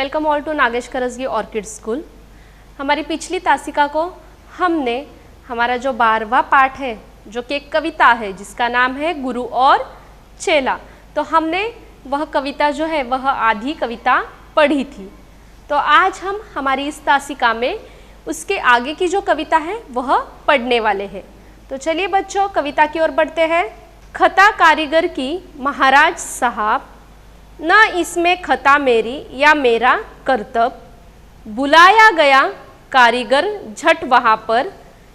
Welcome all to Nagesh Karasgi Orchid School. हमारी पिछली तासिका को हमने हमारा जो 12वां पाठ है जो कि एक कविता है जिसका नाम है गुरु और चेला, तो हमने वह कविता जो है वह आधी कविता पढ़ी थी। तो आज हम हमारी इस तासिका में उसके आगे की जो कविता है वह पढ़ने वाले हैं। तो चलिए बच्चों कविता की ओर बढ़ते हैं। खता कारीगर की महाराज साहब, न इसमें खता मेरी या मेरा कर्तव्य, बुलाया गया कारीगर झट वहाँ पर,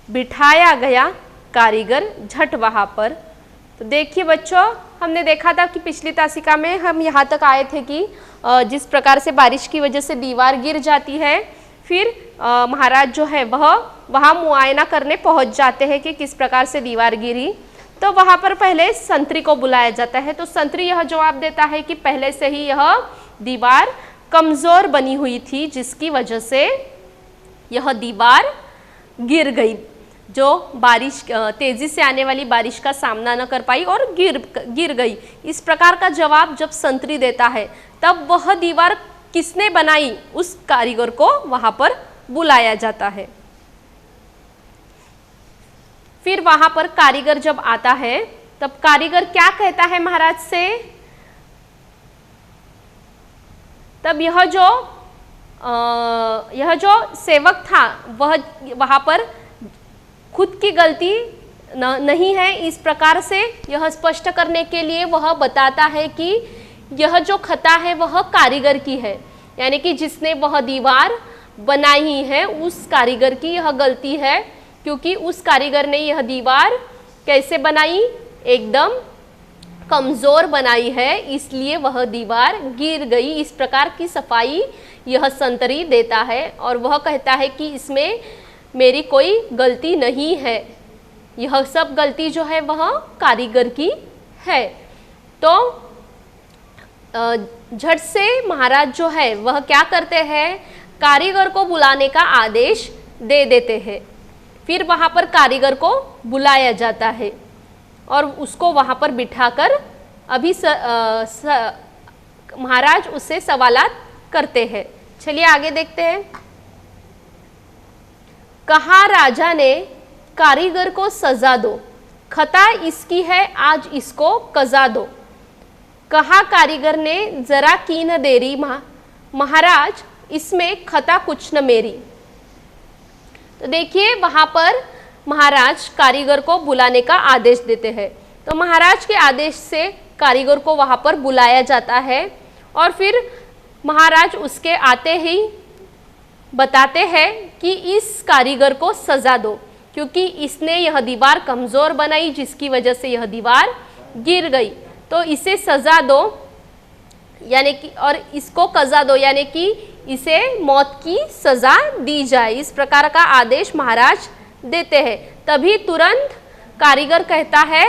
बिठाया गया कारीगर झट वहाँ पर। तो देखिए बच्चों, हमने देखा था कि पिछली तासिका में हम यहाँ तक आए थे कि जिस प्रकार से बारिश की वजह से दीवार गिर जाती है, फिर महाराज जो है वह वहाँ मुआयना करने पहुँच जाते हैं कि किस प्रकार से दीवार गिरी। तो वहाँ पर पहले संतरी को बुलाया जाता है। तो संतरी यह जवाब देता है कि पहले से ही यह दीवार कमज़ोर बनी हुई थी जिसकी वजह से यह दीवार गिर गई, जो बारिश तेज़ी से आने वाली बारिश का सामना न कर पाई और गिर गई। इस प्रकार का जवाब जब संतरी देता है तब वह दीवार किसने बनाई उस कारीगर को वहाँ पर बुलाया जाता है। फिर वहाँ पर कारीगर जब आता है तब कारीगर क्या कहता है महाराज से, तब यह जो सेवक था वह वहाँ पर खुद की गलती नहीं है, इस प्रकार से यह स्पष्ट करने के लिए वह बताता है कि यह जो खता है वह कारीगर की है, यानी कि जिसने वह दीवार बनाई है उस कारीगर की यह गलती है, क्योंकि उस कारीगर ने यह दीवार कैसे बनाई, एकदम कमज़ोर बनाई है, इसलिए वह दीवार गिर गई। इस प्रकार की सफाई यह संतरी देता है और वह कहता है कि इसमें मेरी कोई गलती नहीं है, यह सब गलती जो है वह कारीगर की है। तो झट से महाराज जो है वह क्या करते हैं, कारीगर को बुलाने का आदेश दे देते हैं। फिर वहाँ पर कारीगर को बुलाया जाता है और उसको वहाँ पर बिठाकर अभी महाराज उससे सवालात करते हैं। चलिए आगे देखते हैं। कहा राजा ने कारीगर को सजा दो, खता इसकी है आज इसको कजा दो। कहा कारीगर ने जरा की न देरी, महाराज इसमें खता कुछ न मेरी। तो देखिए वहाँ पर महाराज कारीगर को बुलाने का आदेश देते हैं। तो महाराज के आदेश से कारीगर को वहाँ पर बुलाया जाता है और फिर महाराज उसके आते ही बताते हैं कि इस कारीगर को सजा दो, क्योंकि इसने यह दीवार कमज़ोर बनाई जिसकी वजह से यह दीवार गिर गई। तो इसे सजा दो यानी कि, और इसको कजा दो यानी कि इसे मौत की सजा दी जाए, इस प्रकार का आदेश महाराज देते हैं। तभी तुरंत कारीगर कहता है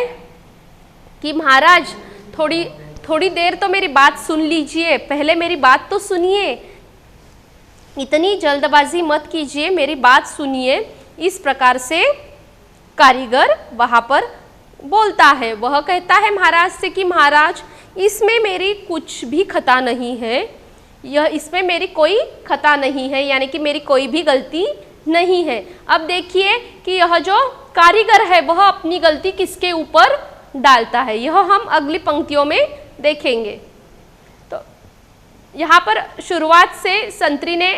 कि महाराज थोड़ी देर तो मेरी बात सुन लीजिए, पहले मेरी बात तो सुनिए, इतनी जल्दबाजी मत कीजिए, मेरी बात सुनिए। इस प्रकार से कारीगर वहाँ पर बोलता है। वह कहता है महाराज से कि महाराज इसमें मेरी कुछ भी खता नहीं है, यह इसमें मेरी कोई खता नहीं है, यानी कि मेरी कोई भी गलती नहीं है। अब देखिए कि यह जो कारीगर है वह अपनी गलती किसके ऊपर डालता है, यह हम अगली पंक्तियों में देखेंगे। तो यहाँ पर शुरुआत से संतरी ने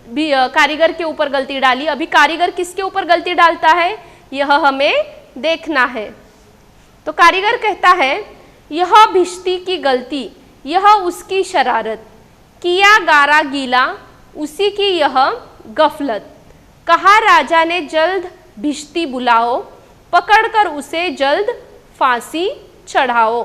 भी कारीगर के ऊपर गलती डाली, अभी कारीगर किसके ऊपर गलती डालता है यह हमें देखना है। तो कारीगर कहता है यह भिश्ती की गलती, यह उसकी शरारत, किया गारा गीला उसी की यह गफलत। कहा राजा ने जल्द भिश्ती बुलाओ, पकड़कर उसे जल्द फांसी चढ़ाओ।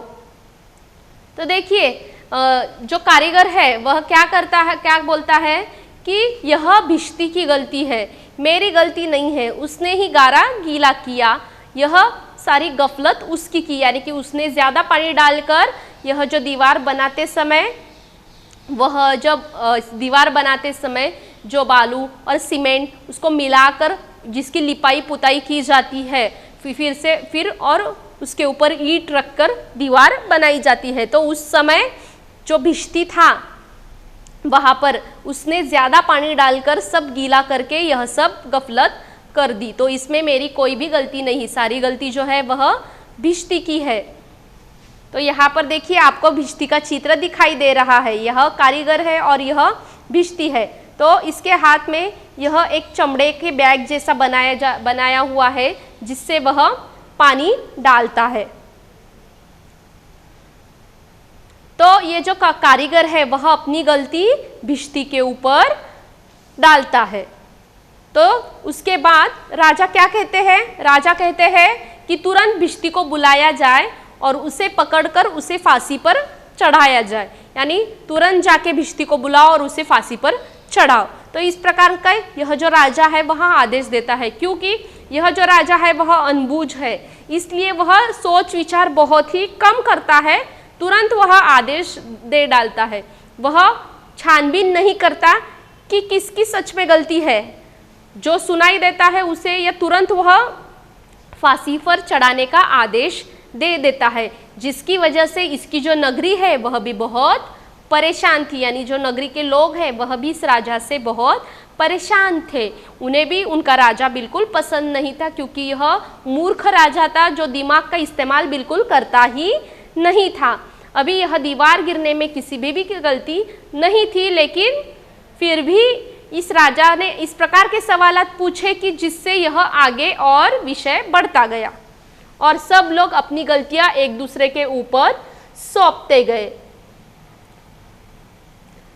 तो देखिए जो कारीगर है वह क्या करता है, क्या बोलता है कि यह भिश्ती की गलती है, मेरी गलती नहीं है, उसने ही गारा गीला किया, यह सारी गफलत उसकी की, यानी कि उसने ज़्यादा पानी डालकर यह जो दीवार बनाते समय, वह जब दीवार बनाते समय जो बालू और सीमेंट उसको मिलाकर जिसकी लिपाई पुताई की जाती है, फिर और उसके ऊपर ईंट रखकर दीवार बनाई जाती है, तो उस समय जो भिश्ती था वहां पर उसने ज्यादा पानी डालकर सब गीला करके यह सब गफलत कर दी। तो इसमें मेरी कोई भी गलती नहीं, सारी गलती जो है वह भिष्टी की है। तो यहाँ पर देखिए आपको भिष्टी का चित्र दिखाई दे रहा है, यह कारीगर है और यह भिष्टी है। तो इसके हाथ में यह एक चमड़े के बैग जैसा बनाया हुआ है जिससे वह पानी डालता है। तो ये जो कारीगर है वह अपनी गलती भिष्टी के ऊपर डालता है। तो उसके बाद राजा क्या कहते हैं, राजा कहते हैं कि तुरंत भिष्टी को बुलाया जाए और उसे पकड़कर उसे फांसी पर चढ़ाया जाए, यानी तुरंत जाके भिष्टी को बुलाओ और उसे फांसी पर चढ़ाओ। तो इस प्रकार का यह जो राजा है वह आदेश देता है, क्योंकि यह जो राजा है वह अनबूझ है, इसलिए वह सोच विचार बहुत ही कम करता है, तुरंत वह आदेश दे डालता है। वह छानबीन नहीं करता कि किसकी सच में गलती है, जो सुनाई देता है उसे या तुरंत वह फांसी पर चढ़ाने का आदेश दे देता है, जिसकी वजह से इसकी जो नगरी है वह भी बहुत परेशान थी, यानी जो नगरी के लोग हैं वह भी इस राजा से बहुत परेशान थे। उन्हें भी उनका राजा बिल्कुल पसंद नहीं था, क्योंकि यह मूर्ख राजा था जो दिमाग का इस्तेमाल बिल्कुल करता ही नहीं था। अभी यह दीवार गिरने में किसी भी की गलती नहीं थी, लेकिन फिर भी इस राजा ने इस प्रकार के सवालात पूछे कि जिससे यह आगे और विषय बढ़ता गया और सब लोग अपनी गलतियां एक दूसरे के ऊपर सौंपते गए।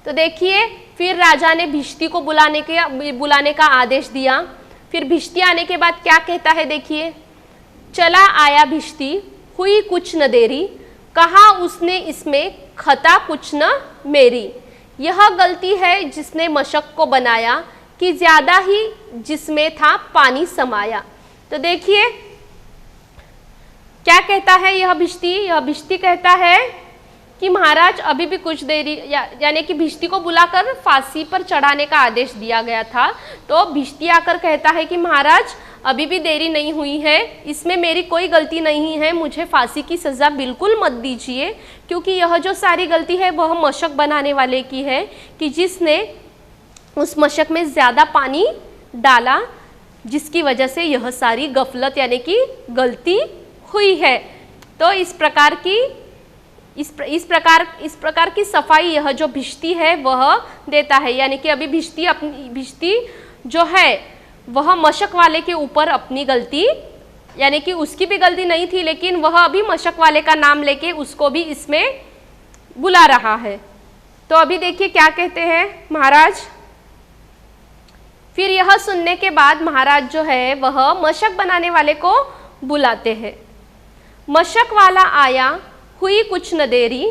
तो देखिए फिर राजा ने भिष्टी को बुलाने का आदेश दिया। फिर भिष्टी आने के बाद क्या कहता है, देखिए, चला आया भिष्टी, हुई कुछ न देरी, कहा उसने इसमें खता कुछ न मेरी। यह गलती है जिसने मशक को बनाया कि ज्यादा ही जिसमें था पानी समाया। तो देखिए क्या कहता है यह भिष्टी कहता है कि महाराज अभी भी कुछ देरी, यानी कि भिष्टी को बुलाकर फांसी पर चढ़ाने का आदेश दिया गया था। तो भिष्टी आकर कहता है कि महाराज अभी भी देरी नहीं हुई है, इसमें मेरी कोई गलती नहीं है, मुझे फांसी की सज़ा बिल्कुल मत दीजिए, क्योंकि यह जो सारी गलती है वह मशक बनाने वाले की है कि जिसने उस मशक में ज़्यादा पानी डाला, जिसकी वजह से यह सारी गफलत यानी कि गलती हुई है। तो इस प्रकार की सफाई यह जो भिष्टी है वह देता है, यानी कि अभी भिष्टी जो है वह मशक वाले के ऊपर अपनी गलती, यानी कि उसकी भी गलती नहीं थी, लेकिन वह अभी मशक वाले का नाम लेके उसको भी इसमें बुला रहा है। तो अभी देखिए क्या कहते हैं महाराज। फिर यह सुनने के बाद महाराज जो है वह मशक बनाने वाले को बुलाते हैं। मशक वाला आया, हुई कुछ न देरी,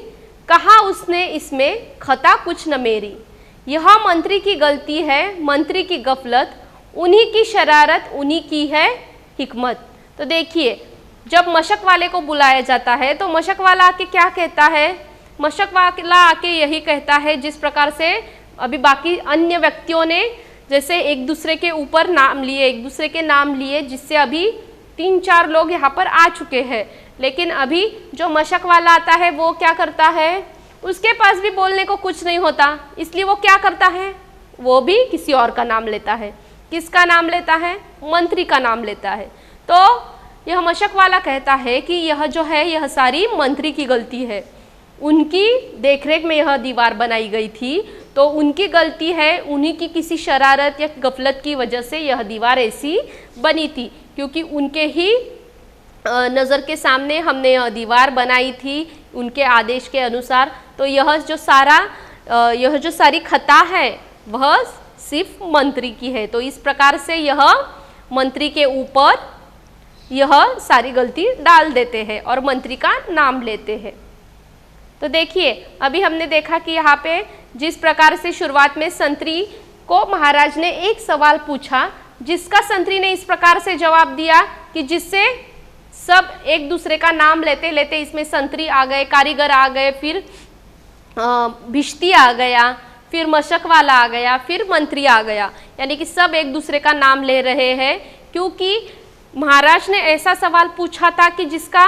कहा उसने इसमें खता कुछ न मेरी। यह मंत्री की गलती है, मंत्री की गफलत, उन्हीं की शरारत, उन्हीं की है हिकमत। तो देखिए जब मशक वाले को बुलाया जाता है तो मशक वाला आके क्या कहता है, मशक वाला आके यही कहता है जिस प्रकार से अभी बाकी अन्य व्यक्तियों ने जैसे एक दूसरे के ऊपर नाम लिए, एक दूसरे के नाम लिए, जिससे अभी 3-4 लोग यहाँ पर आ चुके हैं। लेकिन अभी जो मशक वाला आता है वो क्या करता है, उसके पास भी बोलने को कुछ नहीं होता, इसलिए वो क्या करता है, वो भी किसी और का नाम लेता है। किसका नाम लेता है, मंत्री का नाम लेता है। तो यह मशक वाला कहता है कि यह जो है यह सारी मंत्री की गलती है, उनकी देखरेख में यह दीवार बनाई गई थी, तो उनकी गलती है, उन्हीं की किसी शरारत या गफलत की वजह से यह दीवार ऐसी बनी थी, क्योंकि उनके ही नज़र के सामने हमने यह दीवार बनाई थी उनके आदेश के अनुसार। तो यह जो सारी खता है वह सिर्फ मंत्री की है। तो इस प्रकार से यह मंत्री के ऊपर यह सारी गलती डाल देते हैं और मंत्री का नाम लेते हैं। तो देखिए अभी हमने देखा कि यहाँ पे जिस प्रकार से शुरुआत में संतरी को महाराज ने एक सवाल पूछा, जिसका संतरी ने इस प्रकार से जवाब दिया कि जिससे सब एक दूसरे का नाम लेते लेते इसमें संतरी आ गए, कारीगर आ गए, फिर भिष्टी आ गया, फिर मशक वाला आ गया, फिर मंत्री आ गया, यानी कि सब एक दूसरे का नाम ले रहे हैं, क्योंकि महाराज ने ऐसा सवाल पूछा था कि जिसका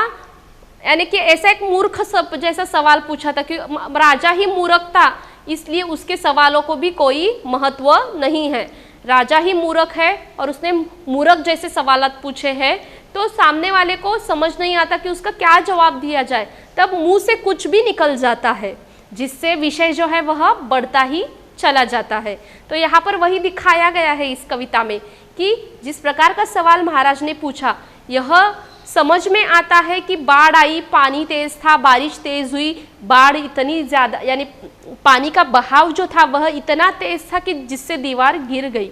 यानी कि ऐसा एक मूर्ख सब जैसा सवाल पूछा था कि राजा ही मूर्ख था इसलिए उसके सवालों को भी कोई महत्व नहीं है। राजा ही मूर्ख है और उसने मूर्ख जैसे सवालात पूछे हैं, तो सामने वाले को समझ नहीं आता कि उसका क्या जवाब दिया जाए, तब मुंह से कुछ भी निकल जाता है, जिससे विषय जो है वह बढ़ता ही चला जाता है। तो यहाँ पर वही दिखाया गया है इस कविता में कि जिस प्रकार का सवाल महाराज ने पूछा, यह समझ में आता है कि बाढ़ आई, पानी तेज था, बारिश तेज हुई, बाढ़ इतनी ज़्यादा, यानी पानी का बहाव जो था वह इतना तेज था कि जिससे दीवार गिर गई।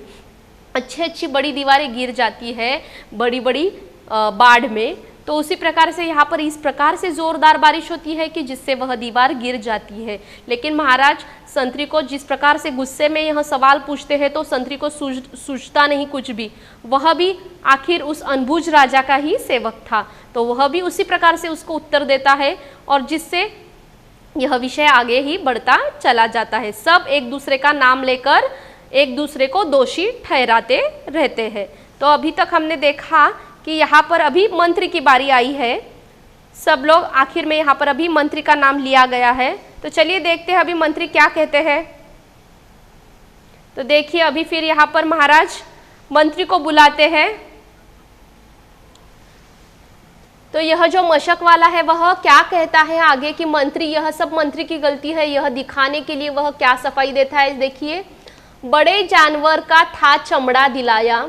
अच्छी बड़ी दीवारें गिर जाती है बड़ी बड़ी बाढ़ में, तो उसी प्रकार से यहाँ पर इस प्रकार से जोरदार बारिश होती है कि जिससे वह दीवार गिर जाती है। लेकिन महाराज संतरी को जिस प्रकार से गुस्से में यह सवाल पूछते हैं, तो संतरी को सूझता नहीं कुछ भी। वह भी आखिर उस अनबुझ राजा का ही सेवक था, तो वह भी उसी प्रकार से उसको उत्तर देता है, और जिससे यह विषय आगे ही बढ़ता चला जाता है। सब एक दूसरे का नाम लेकर एक दूसरे को दोषी ठहराते रहते हैं। तो अभी तक हमने देखा कि यहाँ पर अभी मंत्री की बारी आई है। सब लोग आखिर में यहाँ पर अभी मंत्री का नाम लिया गया है। तो चलिए देखते हैं अभी मंत्री क्या कहते हैं। तो देखिए अभी फिर यहाँ पर महाराज मंत्री को बुलाते हैं। तो यह जो मशक वाला है वह क्या कहता है आगे कि मंत्री, यह सब मंत्री की गलती है, यह दिखाने के लिए वह क्या सफाई देता है। देखिए, बड़े जानवर का था चमड़ा दिलाया,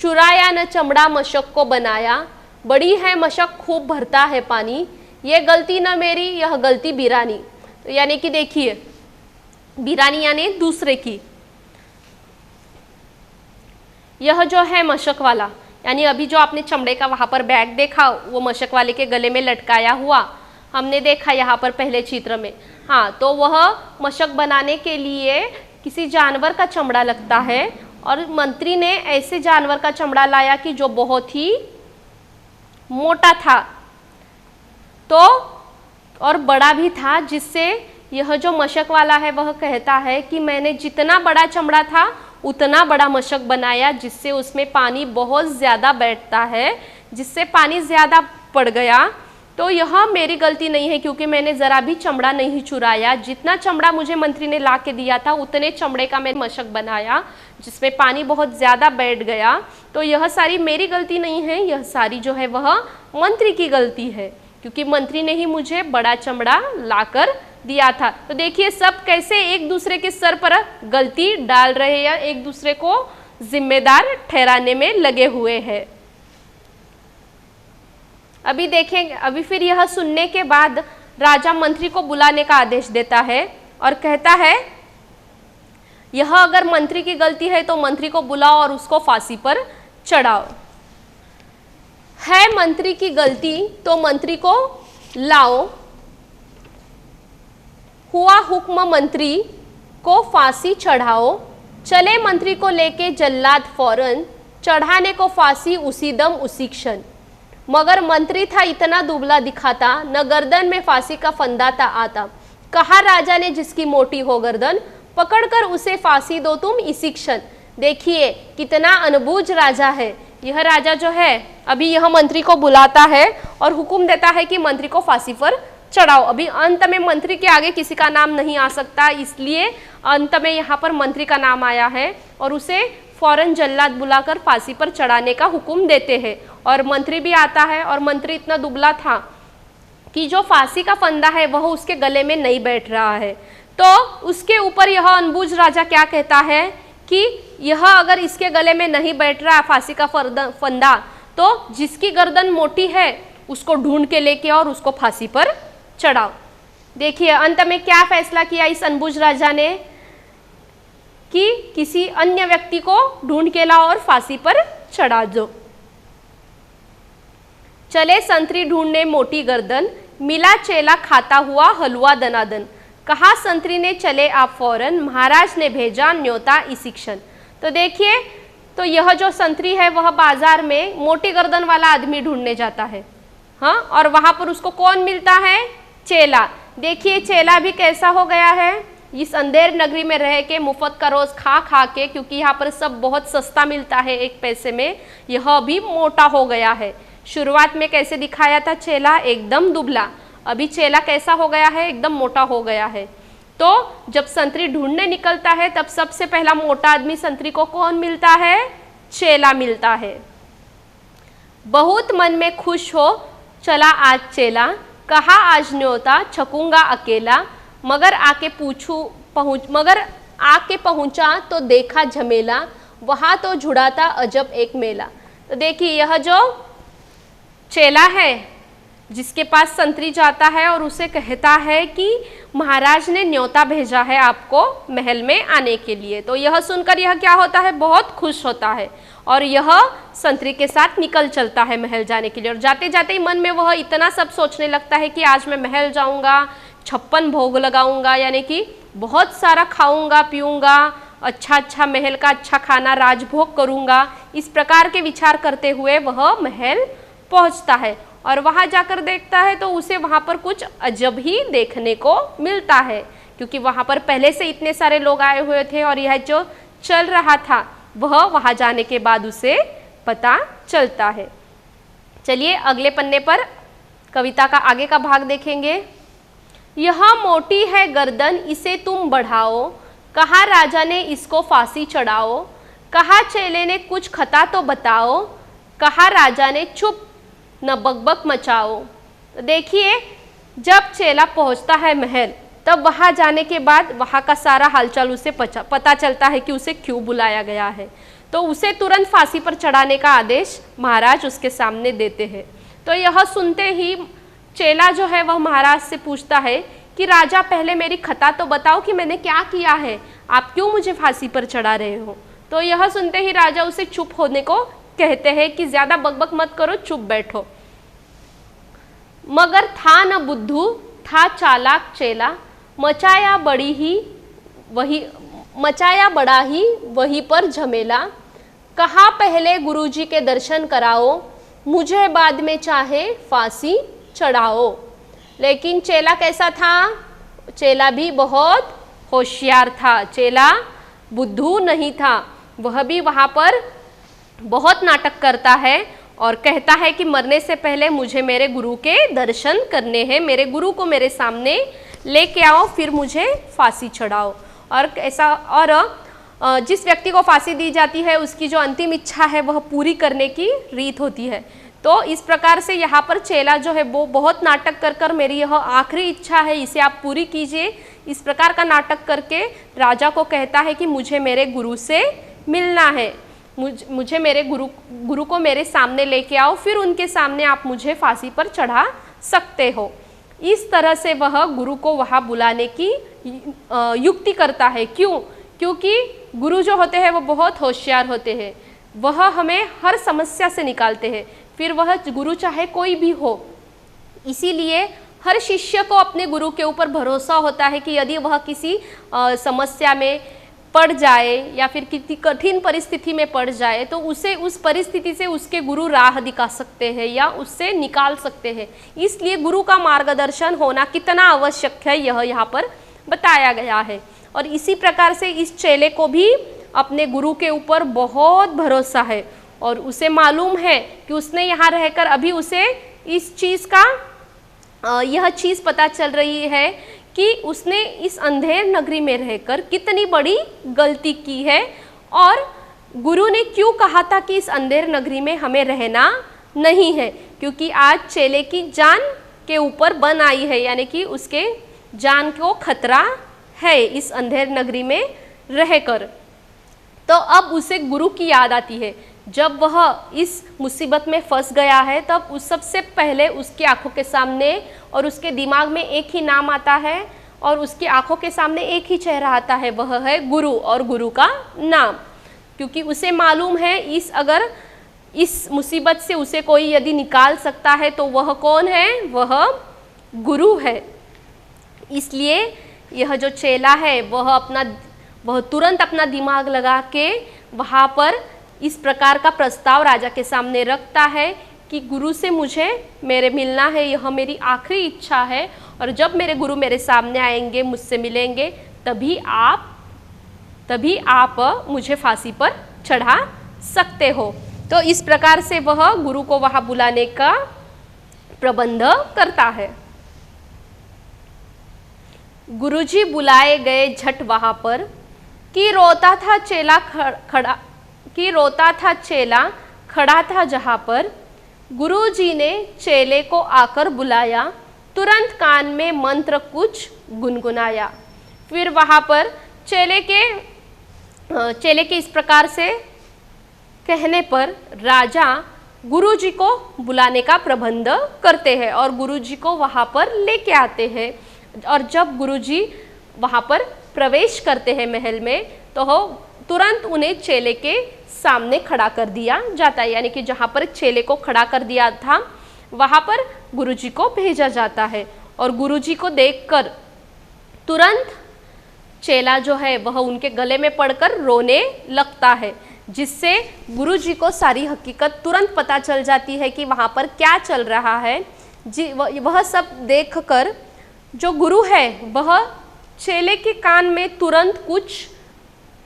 चुराया न चमड़ा मशक को बनाया, बड़ी है मशक खूब भरता है पानी, ये गलती न मेरी यह गलती बिरानी। तो यानी कि देखिए, बिरानी यानी दूसरे की। यह जो है मशक वाला, यानी अभी जो आपने चमड़े का वहां पर बैग देखा, वो मशक वाले के गले में लटकाया हुआ हमने देखा यहाँ पर पहले चित्र में। हाँ, तो वह मशक बनाने के लिए किसी जानवर का चमड़ा लगता है, और मंत्री ने ऐसे जानवर का चमड़ा लाया कि जो बहुत ही मोटा था, तो और बड़ा भी था, जिससे यह जो मशक वाला है वह कहता है कि मैंने जितना बड़ा चमड़ा था उतना बड़ा मशक बनाया, जिससे उसमें पानी बहुत ज़्यादा बैठता है, जिससे पानी ज़्यादा पड़ गया। तो यह मेरी गलती नहीं है, क्योंकि मैंने ज़रा भी चमड़ा नहीं चुराया, जितना चमड़ा मुझे मंत्री ने ला के दिया था उतने चमड़े का मैंने मशक बनाया, जिसमें पानी बहुत ज़्यादा बैठ गया। तो यह सारी मेरी गलती नहीं है, यह सारी जो है वह मंत्री की गलती है, क्योंकि मंत्री ने ही मुझे बड़ा चमड़ा लाकर दिया था। तो देखिए सब कैसे एक दूसरे के सर पर गलती डाल रहे हैं, या एक दूसरे को जिम्मेदार ठहराने में लगे हुए हैं। अभी देखेंगे, अभी फिर यह सुनने के बाद राजा मंत्री को बुलाने का आदेश देता है और कहता है, यह अगर मंत्री की गलती है तो मंत्री को बुलाओ और उसको फांसी पर चढ़ाओ। है मंत्री की गलती तो मंत्री को लाओ, हुआ हुक्म मंत्री को फांसी चढ़ाओ, चले मंत्री को लेके जल्लाद फौरन, चढ़ाने को फांसी उसी दम उसी क्षण। मगर मंत्री था इतना दुबला दिखाता, न गर्दन में फांसी का फंदा था आता। कहा राजा ने जिसकी मोटी हो गर्दन, पकड़कर उसे फांसी दो तुम इसी क्षण। देखिए कितना अनबूझ राजा है यह राजा जो है। अभी यह मंत्री को बुलाता है और हुक्म देता है कि मंत्री को फांसी पर चढ़ाओ। अभी अंत में मंत्री के आगे किसी का नाम नहीं आ सकता, इसलिए अंत में यहाँ पर मंत्री का नाम आया है और उसे फौरन जल्लाद बुलाकर फांसी पर चढ़ाने का हुक्म देते हैं। और मंत्री भी आता है, और मंत्री इतना दुबला था कि जो फांसी का फंदा है वह उसके गले में नहीं बैठ रहा है। तो उसके ऊपर यह अनबूझ राजा क्या कहता है कि यह अगर इसके गले में नहीं बैठ रहा फांसी का फंदा, तो जिसकी गर्दन मोटी है उसको ढूंढ के लेके और उसको फांसी पर चढ़ाओ। देखिए अंत में क्या फैसला किया इस अनबुझ राजा ने कि किसी अन्य व्यक्ति को ढूंढ के लाओ और फांसी पर चढ़ा दो। चले संतरी ढूंढने मोटी गर्दन, मिला चेला खाता हुआ हलवा दनादन। कहा संतरी ने चले आप फौरन, महाराज ने भेजा न्योता इसी क्षण। तो देखिए, तो यह जो संतरी है वह बाजार में मोटी गर्दन वाला आदमी ढूंढने जाता है। हाँ, और वहां पर उसको कौन मिलता है? चेला। देखिए चेला भी कैसा हो गया है, इस अंधेर नगरी में रह के मुफ्त का रोज खा खा के, क्योंकि यहाँ पर सब बहुत सस्ता मिलता है 1 पैसे में, यह भी मोटा हो गया है। शुरुआत में कैसे दिखाया था चेला? एकदम दुबला। अभी चेला कैसा हो गया है? एकदम मोटा हो गया है। तो जब संतरी ढूंढने निकलता है तब सबसे पहला मोटा आदमी संतरी को कौन मिलता है? चेला मिलता है। बहुत मन में खुश हो चला आज चेला, कहा आज न्योता छकूंगा अकेला, मगर आके पहुंचा तो देखा झमेला, वहां तो जुड़ा था अजब एक मेला। तो देखिए यह जो चेला है जिसके पास संतरी जाता है और उसे कहता है कि महाराज ने न्योता भेजा है आपको महल में आने के लिए। तो यह सुनकर यह क्या होता है? बहुत खुश होता है और यह संतरी के साथ निकल चलता है महल जाने के लिए। और जाते जाते ही मन में वह इतना सब सोचने लगता है कि आज मैं महल जाऊंगा, 56 भोग लगाऊंगा, यानी कि बहुत सारा खाऊंगा पीऊंगा, अच्छा महल का अच्छा खाना राजभोग करूंगा। इस प्रकार के विचार करते हुए वह महल पहुंचता है और वहां जाकर देखता है तो उसे वहां पर कुछ अजब ही देखने को मिलता है, क्योंकि वहां पर पहले से इतने सारे लोग आए हुए थे और यह जो चल रहा था वह वहां जाने के बाद उसे पता चलता है। चलिए अगले पन्ने पर कविता का आगे का भाग देखेंगे। यह मोटी है गर्दन इसे तुम बढ़ाओ, कहा राजा ने इसको फांसी चढ़ाओ, कहा चेले ने कुछ खता तो बताओ, कहा राजा ने चुप न बकबक मचाओ। तो देखिए जब चेला पहुंचता है महल तब वहां जाने के बाद वहां का सारा हालचाल उसे पता चलता है कि उसे क्यों बुलाया गया है। तो उसे तुरंत फांसी पर चढ़ाने का आदेश महाराज उसके सामने देते हैं। तो यह सुनते ही चेला जो है वह महाराज से पूछता है कि राजा पहले मेरी खता तो बताओ कि मैंने क्या किया है, आप क्यों मुझे फांसी पर चढ़ा रहे हो। तो यह सुनते ही राजा उसे चुप होने को कहते हैं कि ज्यादा बकबक मत करो, चुप बैठो। मगर था न बुद्धू था चालाक चेला, मचाया बड़ा ही वहीं पर झमेला, कहा पहले गुरुजी के दर्शन कराओ, मुझे बाद में चाहे फांसी चढ़ाओ। लेकिन चेला कैसा था? चेला भी बहुत होशियार था, चेला बुद्धू नहीं था। वह भी वहाँ पर बहुत नाटक करता है और कहता है कि मरने से पहले मुझे मेरे गुरु के दर्शन करने हैं, मेरे गुरु को मेरे सामने लेके आओ, फिर मुझे फांसी चढ़ाओ। और ऐसा और जिस व्यक्ति को फांसी दी जाती है उसकी जो अंतिम इच्छा है वह पूरी करने की रीत होती है। तो इस प्रकार से यहाँ पर चेला जो है वो बहुत नाटक कर मेरी यह आखिरी इच्छा है, इसे आप पूरी कीजिए, इस प्रकार का नाटक करके राजा को कहता है कि मुझे मेरे गुरु से मिलना है, मुझे मेरे गुरु को मेरे सामने लेके आओ, फिर उनके सामने आप मुझे फांसी पर चढ़ा सकते हो। इस तरह से वह गुरु को वहाँ बुलाने की युक्ति करता है। क्यों? क्योंकि गुरु जो होते हैं वो बहुत होशियार होते हैं, वह हमें हर समस्या से निकालते हैं, फिर वह गुरु चाहे कोई भी हो। इसीलिए हर शिष्य को अपने गुरु के ऊपर भरोसा होता है कि यदि वह किसी समस्या में पड़ जाए या फिर किसी कठिन परिस्थिति में पड़ जाए तो उसे उस परिस्थिति से उसके गुरु राह दिखा सकते हैं या उससे निकाल सकते हैं। इसलिए गुरु का मार्गदर्शन होना कितना आवश्यक है यह यहाँ पर बताया गया है। और इसी प्रकार से इस चेले को भी अपने गुरु के ऊपर बहुत भरोसा है और उसे मालूम है कि उसने यहाँ रहकर अभी उसे इस चीज़ का यह चीज़ पता चल रही है कि उसने इस अंधेर नगरी में रहकर कितनी बड़ी गलती की है और गुरु ने क्यों कहा था कि इस अंधेर नगरी में हमें रहना नहीं है, क्योंकि आज चेले की जान के ऊपर बन आई है, यानी कि उसके जान को खतरा है इस अंधेर नगरी में रहकर। तो अब उसे गुरु की याद आती है। जब वह इस मुसीबत में फंस गया है तब उस सबसे पहले उसकी आंखों के सामने और उसके दिमाग में एक ही नाम आता है और उसकी आंखों के सामने एक ही चेहरा आता है, वह है गुरु और गुरु का नाम। क्योंकि उसे मालूम है अगर इस मुसीबत से उसे कोई यदि निकाल सकता है तो वह कौन है? वह गुरु है। इसलिए यह जो चेला है वह तुरंत अपना दिमाग लगा के वहाँ पर इस प्रकार का प्रस्ताव राजा के सामने रखता है कि गुरु से मुझे मेरे मिलना है, यह मेरी आखिरी इच्छा है और जब मेरे गुरु मेरे सामने आएंगे, मुझसे मिलेंगे, तभी आप मुझे फांसी पर चढ़ा सकते हो। तो इस प्रकार से वह गुरु को वहाँ बुलाने का प्रबंध करता है। गुरुजी बुलाए गए झट वहां पर, कि रोता था चेला खड़ा था जहां पर। गुरुजी ने चेले को आकर बुलाया, तुरंत कान में मंत्र कुछ गुनगुनाया। फिर वहां पर चेले के इस प्रकार से कहने पर राजा गुरुजी को बुलाने का प्रबंध करते हैं और गुरुजी को वहां पर लेके आते हैं। और जब गुरुजी वहां पर प्रवेश करते हैं महल में, तो तुरंत उन्हें चेले के सामने खड़ा कर दिया जाता है, यानी कि जहां पर चेले को खड़ा कर दिया था वहां पर गुरुजी को भेजा जाता है। और गुरुजी को देखकर तुरंत चेला जो है वह उनके गले में पड़कर रोने लगता है, जिससे गुरुजी को सारी हकीकत तुरंत पता चल जाती है कि वहाँ पर क्या चल रहा है। वह सब देखकर जो गुरु है वह चेले के कान में तुरंत कुछ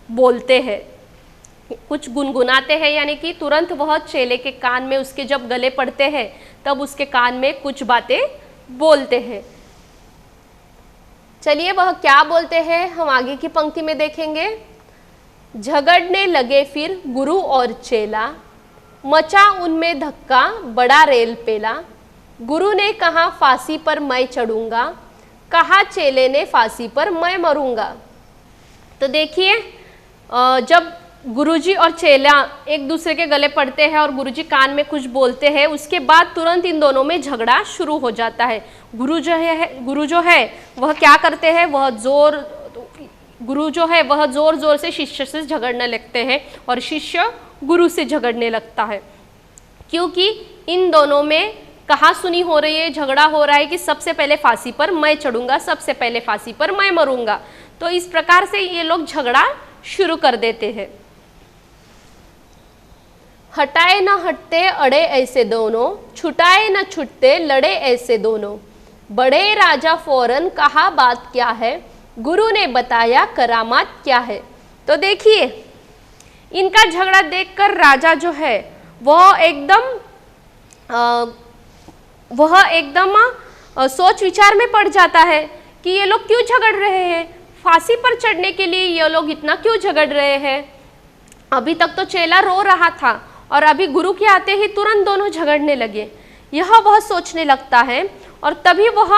बोलते हैं, कुछ गुनगुनाते हैं, यानी कि तुरंत वह चेले के कान में उसके जब गले पड़ते हैं तब उसके कान में कुछ बातें बोलते हैं। चलिए वह क्या बोलते हैं हम आगे की पंक्ति में देखेंगे। झगड़ने लगे फिर गुरु और चेला, मचा उनमें धक्का बड़ा रेल पेला। गुरु ने कहा फांसी पर मैं चढ़ूंगा, कहा चेले ने फांसी पर मैं मरूंगा। तो देखिए जब गुरुजी और चेला एक दूसरे के गले पड़ते हैं और गुरुजी कान में कुछ बोलते हैं, उसके बाद तुरंत इन दोनों में झगड़ा शुरू हो जाता है। गुरु जो है वह क्या करते हैं, गुरु जो है वह जोर जोर से शिष्य से झगड़ने लगते हैं और शिष्य गुरु से झगड़ने लगता है, क्योंकि इन दोनों में कहा सुनी हो रही है, झगड़ा हो रहा है कि सबसे पहले फांसी पर मैं चढ़ूंगा, सबसे पहले फांसी पर मैं मरूंगा। तो इस प्रकार से ये लोग झगड़ा शुरू कर देते हैं। हटाए न हटते अड़े ऐसे दोनों, छुटाए न छुटते लड़े ऐसे दोनों। बड़े राजा फौरन कहा बात क्या है, गुरु ने बताया करामात क्या है। तो देखिए इनका झगड़ा देखकर राजा जो है वह एकदम सोच विचार में पड़ जाता है कि ये लोग क्यों झगड़ रहे हैं, फांसी पर चढ़ने के लिए ये लोग इतना क्यों झगड़ रहे हैं। अभी तक तो चेला रो रहा था और अभी गुरु के आते ही तुरंत दोनों झगड़ने लगे। यह वह सोचने लगता है और तभी वह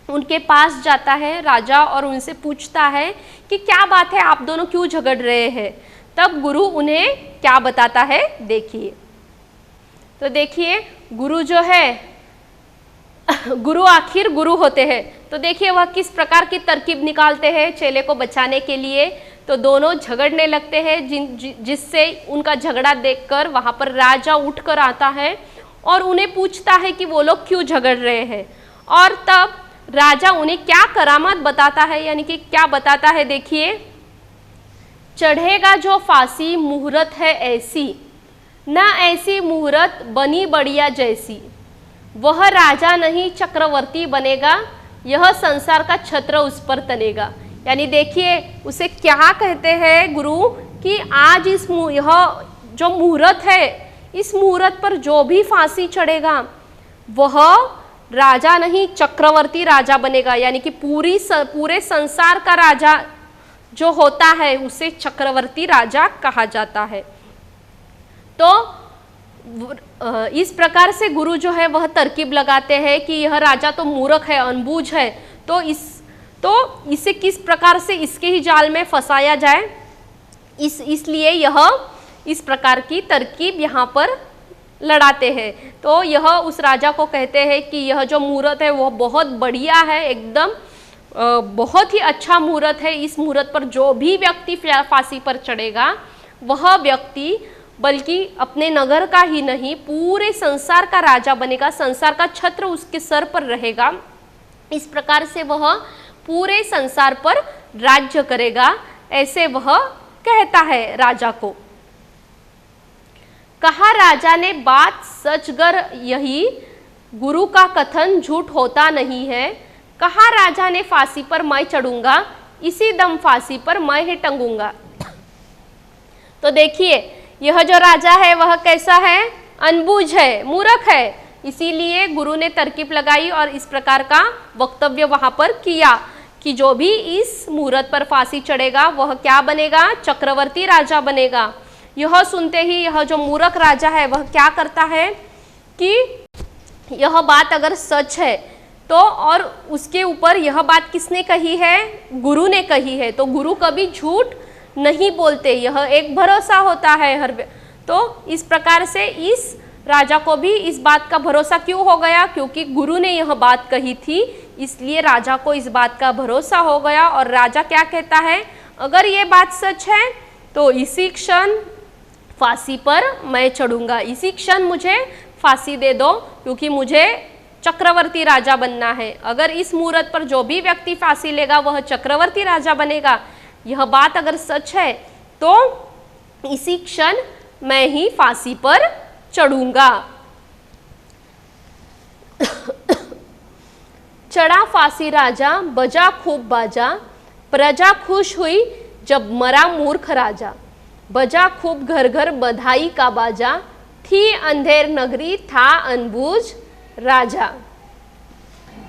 उनके पास जाता है राजा और उनसे पूछता है कि क्या बात है, आप दोनों क्यों झगड़ रहे हैं। तब गुरु उन्हें क्या बताता है देखिए। तो देखिए गुरु जो है गुरु आखिर गुरु होते हैं, तो देखिए वह किस प्रकार की तरकीब निकालते हैं चेले को बचाने के लिए। तो दोनों झगड़ने लगते हैं, जिससे उनका झगड़ा देखकर वहां पर राजा उठकर आता है और उन्हें पूछता है कि वो लोग क्यों झगड़ रहे हैं। और तब राजा उन्हें क्या करामात बताता है, यानी कि क्या बताता है देखिए। चढ़ेगा जो फांसी मुहूर्त है ऐसी, ना ऐसी मुहूर्त बनी बढ़िया जैसी। वह राजा नहीं चक्रवर्ती बनेगा, यह संसार का छत्र उस पर तनेगा। यानी देखिए उसे क्या कहते हैं गुरु कि आज यह जो मुहूर्त है, इस मुहूर्त पर जो भी फांसी चढ़ेगा वह राजा नहीं चक्रवर्ती राजा बनेगा, यानी कि पूरे संसार का राजा जो होता है उसे चक्रवर्ती राजा कहा जाता है। तो इस प्रकार से गुरु जो है वह तरकीब लगाते हैं कि यह राजा तो मूर्ख है, अनबूझ है, तो इसे किस प्रकार से इसके ही जाल में फंसाया जाए, इसलिए यह इस प्रकार की तरकीब यहाँ पर लड़ाते हैं। तो यह उस राजा को कहते हैं कि यह जो मुहूर्त है वह बहुत बढ़िया है, एकदम बहुत ही अच्छा मुहूर्त है। इस मुहूर्त पर जो भी व्यक्ति फांसी पर चढ़ेगा वह व्यक्ति बल्कि अपने नगर का ही नहीं पूरे संसार का राजा बनेगा, संसार का छत्र उसके सर पर रहेगा। इस प्रकार से वह पूरे संसार पर राज्य करेगा, ऐसे वह कहता है राजा को। कहा राजा ने बात सचगर यही, गुरु का कथन झूठ होता नहीं है। कहा राजा ने फांसी पर मैं चढ़ूंगा, इसी दम फांसी पर मैं ही टंगूंगा। तो देखिए यह जो राजा है वह कैसा है, अनबूझ है, मूर्ख है, इसीलिए गुरु ने तरकीब लगाई और इस प्रकार का वक्तव्य वहां पर किया कि जो भी इस मूर्त पर फांसी चढ़ेगा वह क्या बनेगा, चक्रवर्ती राजा बनेगा। यह सुनते ही यह जो मूर्ख राजा है वह क्या करता है कि यह बात अगर सच है तो, और उसके ऊपर यह बात किसने कही है, गुरु ने कही है, तो गुरु कभी झूठ नहीं बोलते, यह एक भरोसा होता है हर। तो इस प्रकार से इस राजा को भी इस बात का भरोसा क्यों हो गया, क्योंकि गुरु ने यह बात कही थी, इसलिए राजा को इस बात का भरोसा हो गया। और राजा क्या कहता है, अगर ये बात सच है तो इसी क्षण फांसी पर मैं चढ़ूंगा, इसी क्षण मुझे फांसी दे दो, क्योंकि मुझे चक्रवर्ती राजा बनना है। अगर इस मुहूर्त पर जो भी व्यक्ति फांसी लेगा वह चक्रवर्ती राजा बनेगा, यह बात अगर सच है तो इसी क्षण मैं ही फांसी पर चढ़ूंगा। चढ़ा फांसी राजा, बजा खूब बाजा, प्रजा खुश हुई जब मरा मूर्ख राजा। बजा खूब घर घर बधाई का बाजा, थी अंधेर नगरी था अनबूझ राजा।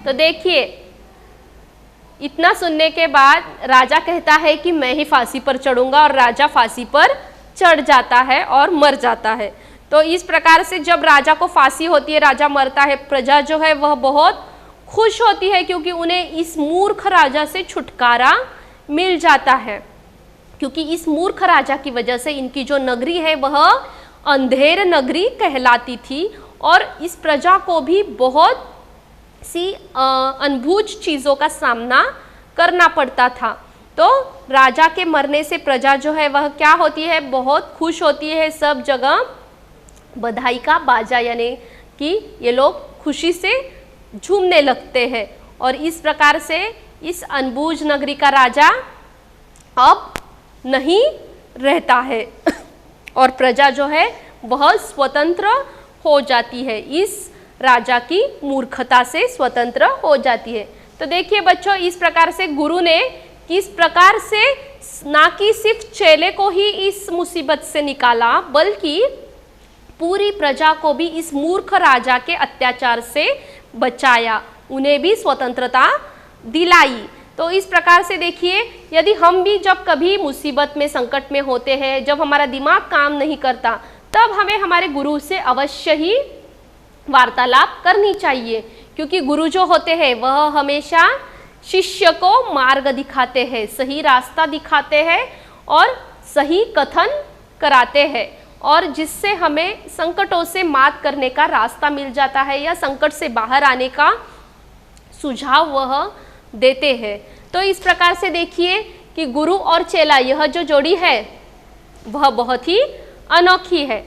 तो देखिए, इतना सुनने के बाद राजा कहता है कि मैं ही फांसी पर चढ़ूंगा, और राजा फांसी पर चढ़ जाता है और मर जाता है। तो इस प्रकार से जब राजा को फांसी होती है, राजा मरता है, प्रजा जो है वह बहुत खुश होती है, क्योंकि उन्हें इस मूर्ख राजा से छुटकारा मिल जाता है। क्योंकि इस मूर्ख राजा की वजह से इनकी जो नगरी है वह अंधेर नगरी कहलाती थी, और इस प्रजा को भी बहुत सी अनबूझ चीज़ों का सामना करना पड़ता था। तो राजा के मरने से प्रजा जो है वह क्या होती है, बहुत खुश होती है, सब जगह बधाई का बाजा, यानी कि ये लोग खुशी से झूमने लगते हैं। और इस प्रकार से इस अनबूझ नगरी का राजा अब नहीं रहता है और प्रजा जो है वह स्वतंत्र हो जाती है, इस राजा की मूर्खता से स्वतंत्र हो जाती है। तो देखिए बच्चों, इस प्रकार से गुरु ने किस प्रकार से ना कि सिर्फ चेले को ही इस मुसीबत से निकाला, बल्कि पूरी प्रजा को भी इस मूर्ख राजा के अत्याचार से बचाया, उन्हें भी स्वतंत्रता दिलाई। तो इस प्रकार से देखिए, यदि हम भी जब कभी मुसीबत में, संकट में होते हैं, जब हमारा दिमाग काम नहीं करता, तब हमें हमारे गुरु से अवश्य ही वार्तालाप करनी चाहिए, क्योंकि गुरु जो होते हैं वह हमेशा शिष्य को मार्ग दिखाते हैं, सही रास्ता दिखाते हैं और सही कथन कराते हैं, और जिससे हमें संकटों से मात करने का रास्ता मिल जाता है या संकट से बाहर आने का सुझाव वह देते हैं। तो इस प्रकार से देखिए कि गुरु और चेला, यह जो जोड़ी है वह बहुत ही अनोखी है।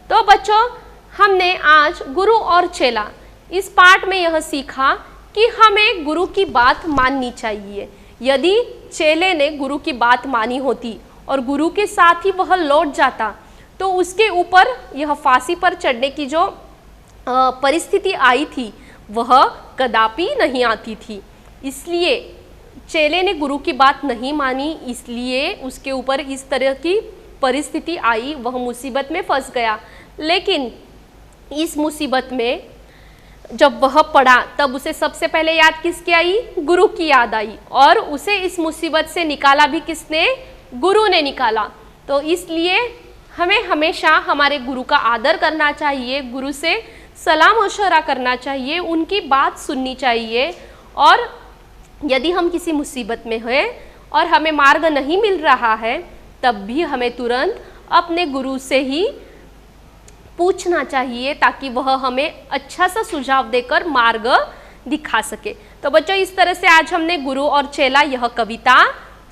तो बच्चों, हमने आज गुरु और चेला इस पाठ में यह सीखा कि हमें गुरु की बात माननी चाहिए। यदि चेले ने गुरु की बात मानी होती और गुरु के साथ ही वह लौट जाता, तो उसके ऊपर यह फांसी पर चढ़ने की जो परिस्थिति आई थी वह कदापि नहीं आती थी। इसलिए चेले ने गुरु की बात नहीं मानी, इसलिए उसके ऊपर इस तरह की परिस्थिति आई, वह मुसीबत में फंस गया। लेकिन इस मुसीबत में जब वह पड़ा, तब उसे सबसे पहले याद किसकी आई? गुरु की याद आई, और उसे इस मुसीबत से निकाला भी किसने? गुरु ने निकाला। तो इसलिए हमें हमेशा हमारे गुरु का आदर करना चाहिए, गुरु से सलाह मशवरा करना चाहिए, उनकी बात सुननी चाहिए। और यदि हम किसी मुसीबत में हैं और हमें मार्ग नहीं मिल रहा है, तब भी हमें तुरंत अपने गुरु से ही पूछना चाहिए, ताकि वह हमें अच्छा सा सुझाव देकर मार्ग दिखा सके। तो बच्चों, इस तरह से आज हमने गुरु और चेला यह कविता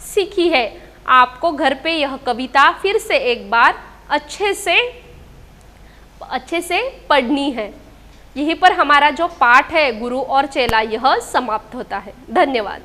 सीखी है। आपको घर पे यह कविता फिर से एक बार अच्छे से पढ़नी है। यहीं पर हमारा जो पाठ है गुरु और चेला, यह समाप्त होता है। धन्यवाद।